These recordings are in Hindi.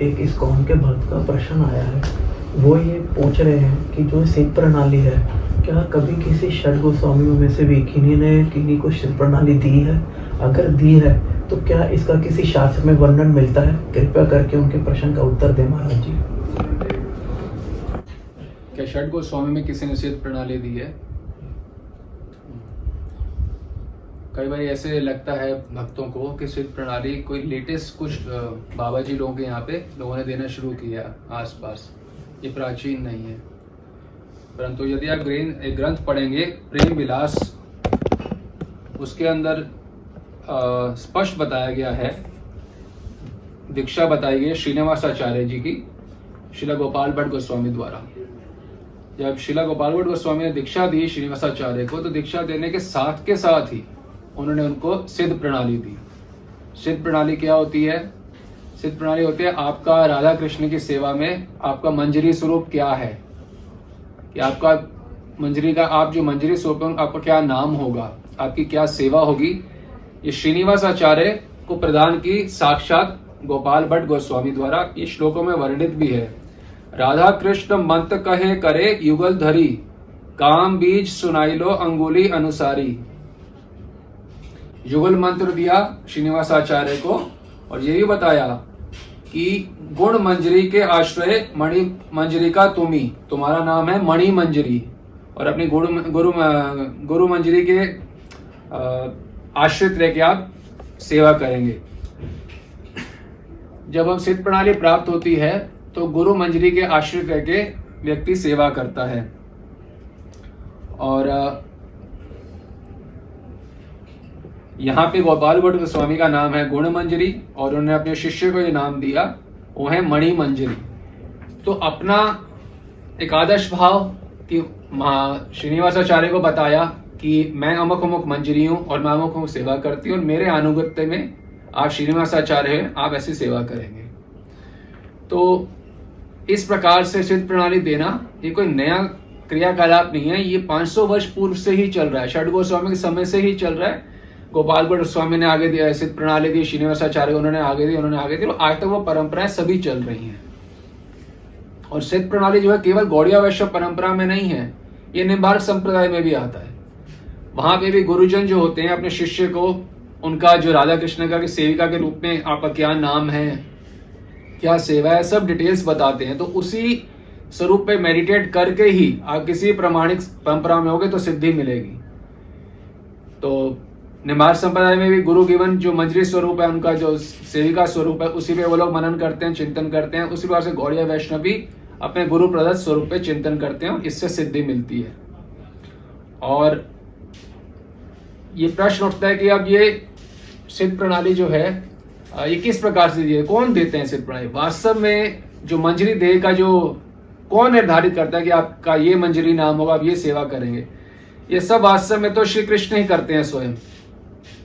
एक इस्कॉन के भक्त का प्रश्न आया है। वो ये पूछ रहे हैं कि जो सिद्ध प्रणाली है, क्या कभी किसी षड गोस्वामियों में से भी किन्हीं ने किन्हीं को सिद्ध प्रणाली दी है? अगर दी है तो क्या इसका किसी शास्त्र में वर्णन मिलता है? कृपया करके उनके प्रश्न का उत्तर दें महाराज जी। क्या षड गोस्वामी में किसी ने सिद्ध प्रणाली दी है? कई बार ऐसे लगता है भक्तों को कि सिद्ध प्रणाली कोई लेटेस्ट कुछ बाबा जी लोगों के यहाँ पे लोगों ने देना शुरू किया आसपास, ये प्राचीन नहीं है। परंतु यदि आप एक ग्रंथ पढ़ेंगे प्रेम विलास, उसके अंदर स्पष्ट बताया गया है, दीक्षा बताई गई श्रीनिवासाचार्य जी की श्रीला गोपाल भट्ट गोस्वामी द्वारा। जब श्रीला गोपाल भट्ट गोस्वामी ने दीक्षा दी श्रीनिवासाचार्य को, तो दीक्षा देने के साथ ही उन्होंने उनको सिद्ध प्रणाली दी। सिद्ध प्रणाली क्या होती है? सिद्ध प्रणाली होती है आपका राधा कृष्ण की सेवा में आपका मंजरी स्वरूप क्या है, कि आपका मंजरी का, आप जो मंजरी स्वरूप है आपका क्या नाम होगा, आपकी क्या सेवा होगी। ये श्रीनिवासाचार्य को प्रदान की साक्षात गोपाल भट्ट गोस्वामी द्वारा। ये श्लोकों में वर्णित भी है। राधा कृष्ण मंत्र कहे करे युगल धरी, काम बीज सुनाई लो अंगुली अनुसारी। युगल मंत्र दिया श्रीनिवासाचार्य को, और ये भी बताया कि गुण मंजरी के आश्रय मणि मंजरी का तुम्हारा नाम है मणि मंजरी, और अपनी गुरु मंजरी के आश्रित रह के आप सेवा करेंगे। जब हम सिद्ध प्रणाली प्राप्त होती है तो गुरु मंजरी के आश्रित रह के व्यक्ति सेवा करता है। और यहाँ पे गोपाल भट्ट गोस्वामी का नाम है गुण मंजरी, और उन्होंने अपने शिष्य को ये नाम दिया, वो है मणि मंजरी। तो अपना एक आदर्श भाव कि श्रीनिवासाचार्य को बताया कि मैं अमुक अमुक मंजरी हूं और मैं अमुक अमुक सेवा करती हूँ, और मेरे अनुगत्य में आप श्रीनिवासाचार्य हैं, आप ऐसी सेवा करेंगे। तो इस प्रकार से सिद्ध प्रणाली देना ये कोई नया क्रियाकलाप नहीं है, ये 500 वर्ष पूर्व से ही चल रहा है, षड गोस्वामी के समय से ही चल रहा है। गोपाल भट्ट गोस्वामी ने आगे दिया सिद्ध प्रणाली दी, श्रीनिवासाचार्य उन्होंने आगे दी, और आज तक वो परंपराएं सभी चल रही हैं। और सिद्ध प्रणाली जो है केवल गौड़िया वैष्णव परंपरा में नहीं है, ये निम्बार्क संप्रदाय में भी आता है। वहां पे भी गुरुजन जो होते हैं अपने शिष्य को उनका जो राधा कृष्ण का सेविका के रूप में आपका क्या नाम है, क्या सेवा है, सब डिटेल्स बताते हैं। तो उसी स्वरूप पे मेडिटेट करके ही आप किसी प्रमाणिक परंपरा में होगे तो सिद्धि मिलेगी। तो निम्बार्क संप्रदाय में भी गुरु गिवन जो मंजरी स्वरूप है, उनका जो सेविका स्वरूप है, उसी पे वो लोग मनन करते हैं, चिंतन करते हैं। उसी प्रकार से गौड़िया वैष्णव भी अपने गुरु प्रदत्त स्वरूप पे चिंतन करते हैं, इससे सिद्धि मिलती है। और ये प्रश्न उठता है कि अब ये सिद्ध प्रणाली जो है ये किस प्रकार से दिए, कौन देते हैं सिद्ध प्रणाली? वास्तव में जो मंजरी देह का जो कौन निर्धारित करता है कि आपका ये मंजरी नाम होगा, आप ये सेवा करेंगे, ये सब वास्तव में तो श्री कृष्ण ही करते हैं स्वयं।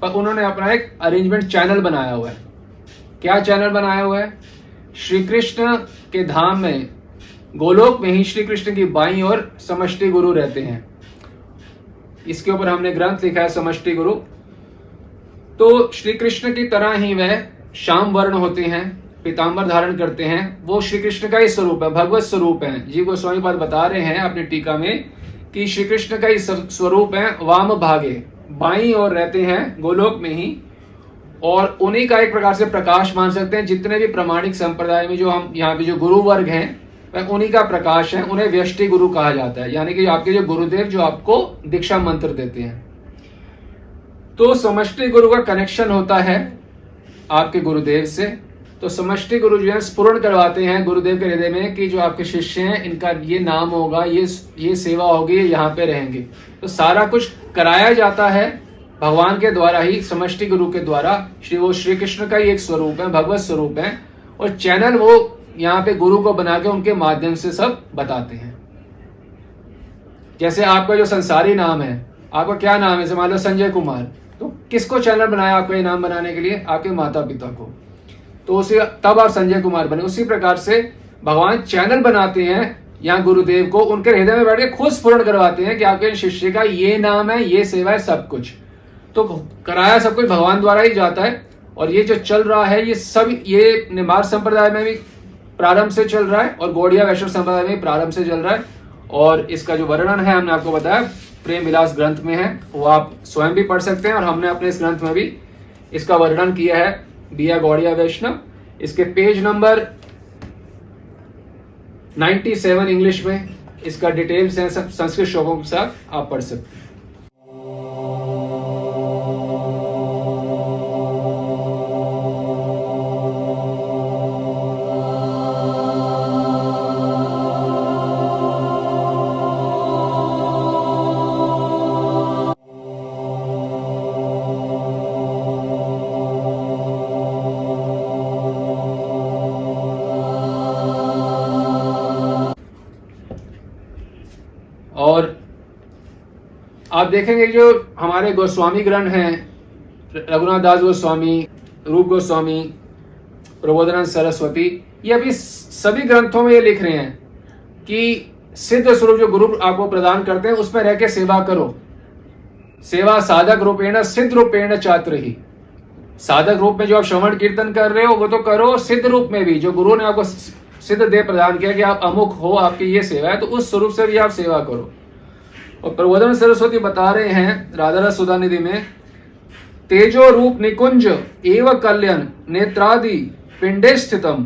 पर उन्होंने अपना एक अरेंजमेंट चैनल बनाया हुआ है। क्या चैनल बनाया हुआ है? श्री कृष्ण के धाम में गोलोक में ही श्री कृष्ण की बाईं ओर समष्टि गुरु रहते हैं। इसके ऊपर हमने ग्रंथ लिखा है समष्टि गुरु। तो श्री कृष्ण की तरह ही वह श्याम वर्ण होते हैं, पीतांबर धारण करते हैं, वो श्री कृष्ण का ही स्वरूप है, भगवत स्वरूप है। जीव गोस्वामी पाद बता रहे हैं अपनी टीका में कि श्री कृष्ण का ही स्वरूप है, वाम भागे बाईं ओर रहते हैं गोलोक में ही, और उन्हीं का एक प्रकार से प्रकाश मान सकते हैं। जितने भी प्रामाणिक संप्रदाय में जो हम यहाँ पे जो गुरु वर्ग हैं वह उन्हीं का प्रकाश है, उन्हें व्यष्टि गुरु कहा जाता है, यानी कि आपके जो गुरुदेव जो आपको दीक्षा मंत्र देते हैं। तो समष्टि गुरु का कनेक्शन होता है आपके गुरुदेव से। तो समष्टि गुरु जो है स्फुरण करवाते हैं गुरुदेव के हृदय में कि जो आपके शिष्य हैं इनका ये नाम होगा, ये सेवा होगी, यहाँ पे रहेंगे। तो सारा कुछ कराया जाता है भगवान के द्वारा ही, समष्टि गुरु के द्वारा। वो श्री कृष्ण का ही एक स्वरूप है, भगवत स्वरूप है, और चैनल वो यहाँ पे गुरु को बना के उनके माध्यम से सब बताते हैं। जैसे आपका जो संसारी नाम है, आपका क्या नाम है, मान लो संजय कुमार, तो किसको चैनल बनाया आपका ये नाम बनाने के लिए? आपके माता पिता को। तो उसी तब आप संजय कुमार बने। उसी प्रकार से भगवान चैनल बनाते हैं यहाँ गुरुदेव को, उनके हृदय में बैठ के खुद स्फुरण करवाते हैं कि आपके शिष्य का ये नाम है, ये सेवा है, सब कुछ। तो कराया सब कुछ भगवान द्वारा ही जाता है। और ये जो चल रहा है ये सब, ये निम्बार्क संप्रदाय में भी प्रारंभ से चल रहा है और गौड़िया वैष्णव संप्रदाय में प्रारंभ से चल रहा है। और इसका जो वर्णन है हमने आपको बताया प्रेम विलास ग्रंथ में है, वो आप स्वयं भी पढ़ सकते हैं और हमने अपने इस ग्रंथ में भी इसका वर्णन किया है, दिया गौड़िया वैष्णव। इसके पेज नंबर 97 इंग्लिश में इसका डिटेल्स है, सब संस्कृत श्लोकों के साथ आप पढ़ सकते हैं। और आप देखेंगे जो हमारे गोस्वामी ग्रंथ हैं, रघुनाथ दास गोस्वामी, रूप गोस्वामी, प्रबोधानंद सरस्वती, ये अभी सभी ग्रंथों में ये लिख रहे हैं कि सिद्ध स्वरूप जो गुरु आपको प्रदान करते हैं उसमें रह के सेवा करो। सेवा साधक रूपेण सिद्ध रूपेण चात्र ही। साधक रूप में जो आप श्रवण कीर्तन कर रहे हो वो तो करो, सिद्ध रूप में भी जो गुरु ने आपको सिद्ध देह प्रदान किया कि आप अमुक हो, आपकी ये सेवा है, तो उस स्वरूप से भी आप सेवा करो। और प्रबोधन सरस्वती बता रहे हैं राधा रस सुधा निधि में, तेजो रूप निकुंज एव कल्याण नेत्रादि पिंडे स्थितम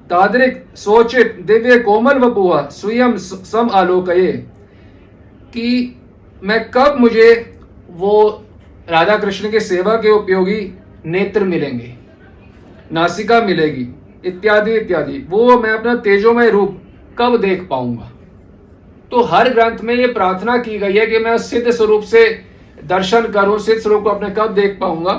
तादृक सोचित दिव्य कोमल वपुआ स्वयं सम आलोकये, कि मैं कब मुझे वो राधा कृष्ण की सेवा के उपयोगी नेत्र मिलेंगे, नासिका मिलेगी, इत्यादि इत्यादि, वो मैं अपना तेजोमय रूप कब देख पाऊंगा। तो हर ग्रंथ में ये प्रार्थना की गई है कि मैं सिद्ध स्वरूप से दर्शन करूं, सिद्ध स्वरूप को अपने कब देख पाऊंगा।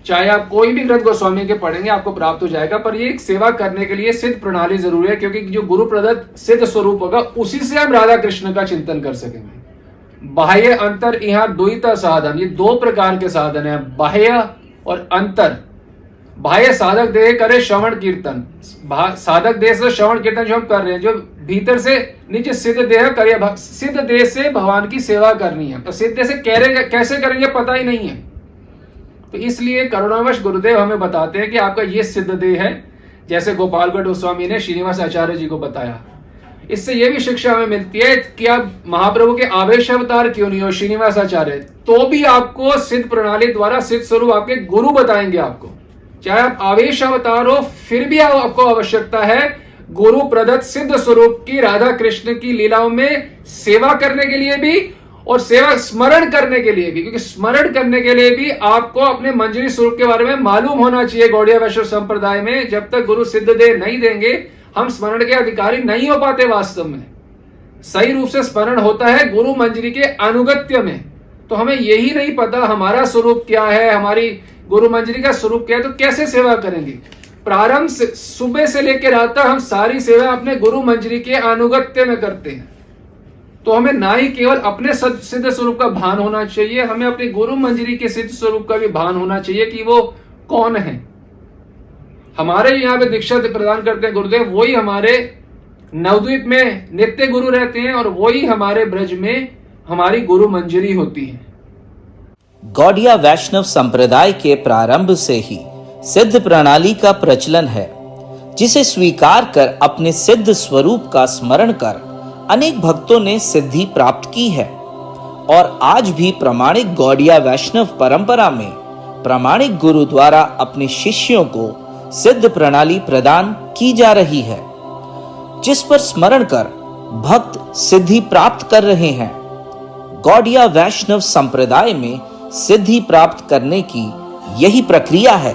चाहे आप कोई भी ग्रंथ गोस्वामी के पढ़ेंगे आपको प्राप्त हो जाएगा, पर ये सेवा करने के लिए सिद्ध प्रणाली जरूरी है, क्योंकि जो गुरु प्रदत्त सिद्ध स्वरूप होगा उसी से हम राधा कृष्ण का चिंतन कर सकेंगे। बाह्य अंतर यहाँ द्वैता साधन, ये दो प्रकार के साधन है, बाह्य और अंतर। बाह्य साधक देह करे श्रवण कीर्तन, साधक देह से श्रवण कीर्तन जो हम कर रहे हैं, जो भीतर से नीचे सिद्ध देह करे, सिद्ध देह से भगवान की सेवा करनी है। तो सिद्ध देह से कैसे करेंगे पता ही नहीं है, तो इसलिए करुणावश गुरुदेव हमें बताते हैं कि आपका ये सिद्ध देह है, जैसे गोपाल भट्ट गोस्वामी ने श्रीनिवास आचार्य जी को बताया। इससे यह भी शिक्षा हमें मिलती है कि आप महाप्रभु के आवेश अवतार क्यों नहीं हो श्रीनिवास आचार्य, तो भी आपको सिद्ध प्रणाली द्वारा सिद्ध स्वरूप आपके गुरु बताएंगे आपको। चाहे आप आवेश अवतार हो फिर भी आपको आवश्यकता है गुरु प्रदत्त सिद्ध स्वरूप की राधा कृष्ण की लीलाओं में सेवा करने के लिए भी और सेवा स्मरण करने के लिए भी, क्योंकि स्मरण करने के लिए भी आपको अपने मंजरी स्वरूप के बारे में मालूम होना चाहिए। गौड़िया वैष्णव संप्रदाय में जब तक गुरु सिद्ध देह नहीं देंगे हम स्मरण के अधिकारी नहीं हो पाते। वास्तव में सही रूप से स्मरण होता है गुरु मंजरी के अनुगत्य में। तो हमें यही नहीं पता हमारा स्वरूप क्या है, हमारी गुरु मंजरी का स्वरूप क्या है, तो कैसे सेवा करेंगे। प्रारंभ से सुबह से लेकर रात तक हम सारी सेवा अपने गुरु मंजरी के अनुगत्य में करते हैं। तो हमें ना ही केवल अपने सिद्ध स्वरूप का भान होना चाहिए, हमें अपने गुरु मंजरी के सिद्ध स्वरूप का भी भान होना चाहिए कि वो कौन है। हमारे यहाँ पे दीक्षा प्रदान करते हैं गुरुदेव, वही हमारे नवद्वीप में नित्य गुरु रहते हैं और वही हमारे ब्रज में हमारी गुरु मंजरी होती है। गौड़िया वैष्णव संप्रदाय के प्रारंभ से ही सिद्ध प्रणाली का प्रचलन है, जिसे स्वीकार कर अपने सिद्ध स्वरूप का स्मरण कर अनेक भक्तों ने सिद्धि प्राप्त की है। और आज भी प्रामाणिक गौड़िया वैष्णव परंपरा में प्रामाणिक गुरु द्वारा अपने शिष्यों को सिद्ध प्रणाली प्रदान की जा रही है, जिस पर स्मरण कर भक्त सिद्धि प्राप्त कर रहे हैं। गौड़िया वैष्णव संप्रदाय में सिद्धि प्राप्त करने की यही प्रक्रिया है।